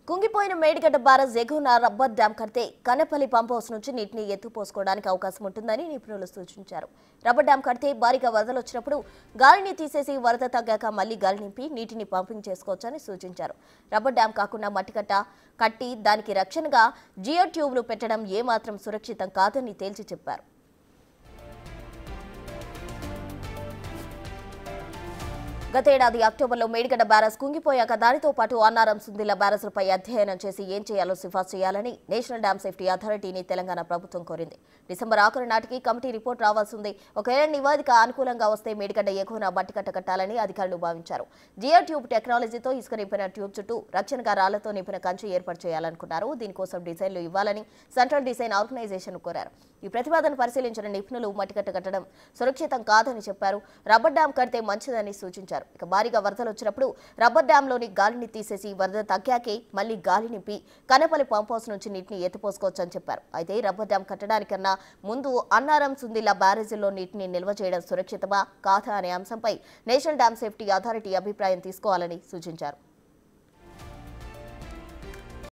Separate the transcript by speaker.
Speaker 1: కుంగిపోయిన Medigadda barrage ఎగువన rubber dam కడితే Kannapalli pump house నుంచి నీటిని ఎత్తుపోసుకోవడానికి అవకాశం ఉంటుందని నిపుణులు సూచించారు. రబ్బర్ డ్యాం కడితే భారీగా వరదలు వచ్చినప్పుడు గాలిని తీసేసి వరద తగ్గాక మళ్లీ గాలి నింపి నీటిని పంపింగ్ చేసుకోవచ్చని సూచించారు. రబ్బర్ డ్యాం కాకుండా మట్టికట్ట కట్టి దానికి రక్షణగా జియో ట్యూబ్లు పెట్టడం ఏమాత్రం సురక్షితం కాదని తేల్చి చెప్పారు. గతేడాది అక్టోబర్లో మేడిగడ్డ బ్యారేజ్ కుంగిపోయాక దానితో పాటు అన్నారం సుందిళ్ల బ్యారేజ్లపై అధ్యయనం చేసి ఏం చేయాలో సిఫార్సు చేయాలని నేషనల్ డ్యామ్ సేఫ్టీ అథారిటీని తెలంగాణ ప్రభుత్వం కోరింది. డిసెంబర్ ఆఖరు నాటికి కమిటీ రిపోర్ట్ రావాల్సి ఉంది. ఒకవేళ నివేదిక అనుకూలంగా వస్తే మేడిగడ్డ ఎగువన మట్టికట్ట కట్టాలని అధికారులు భావించారు. జియో ట్యూబ్ టెక్నాలజీతో ఇసుక నింపిన ట్యూబ్ చుట్టూ రక్షణగా రాళ్లతో నింపిన కంచె ఏర్పాటు చేయాలనుకున్నారు. దీనికోసం డిజైన్లు ఇవ్వాలని సెంట్రల్ డిజైన్ ఆర్గనైజేషన్ కోరారు. ఈ ప్రతిపాదన పరిశీలించిన నిపుణులు మట్టికట్ట కట్టడం సురక్షితం కాదని చెప్పారు. రబ్బర్ డ్యాం కడితే మంచిదని సూచించారు. ఇక భారీగా వరదలు వచ్చినప్పుడు రబ్బర్ డ్యాంలోని గాలిని తీసేసి వరద తగ్గాకే మళ్లీ గాలి నింపి కన్నపల్లి పంప్ హౌస్ నుంచి నీటిని ఎత్తిపోసుకోవచ్చని చెప్పారు. అయితే రబ్బర్ డ్యాం కట్టడానికన్నా ముందు అన్నారం సుందిళ్ల బ్యారేజీల్లో నీటిని నిల్వ చేయడం సురక్షితమా కాదా అనే అంశంపై నేషనల్ డ్యామ్ సేఫ్టీ అథారిటీ అభిప్రాయం తీసుకోవాలని సూచించారు.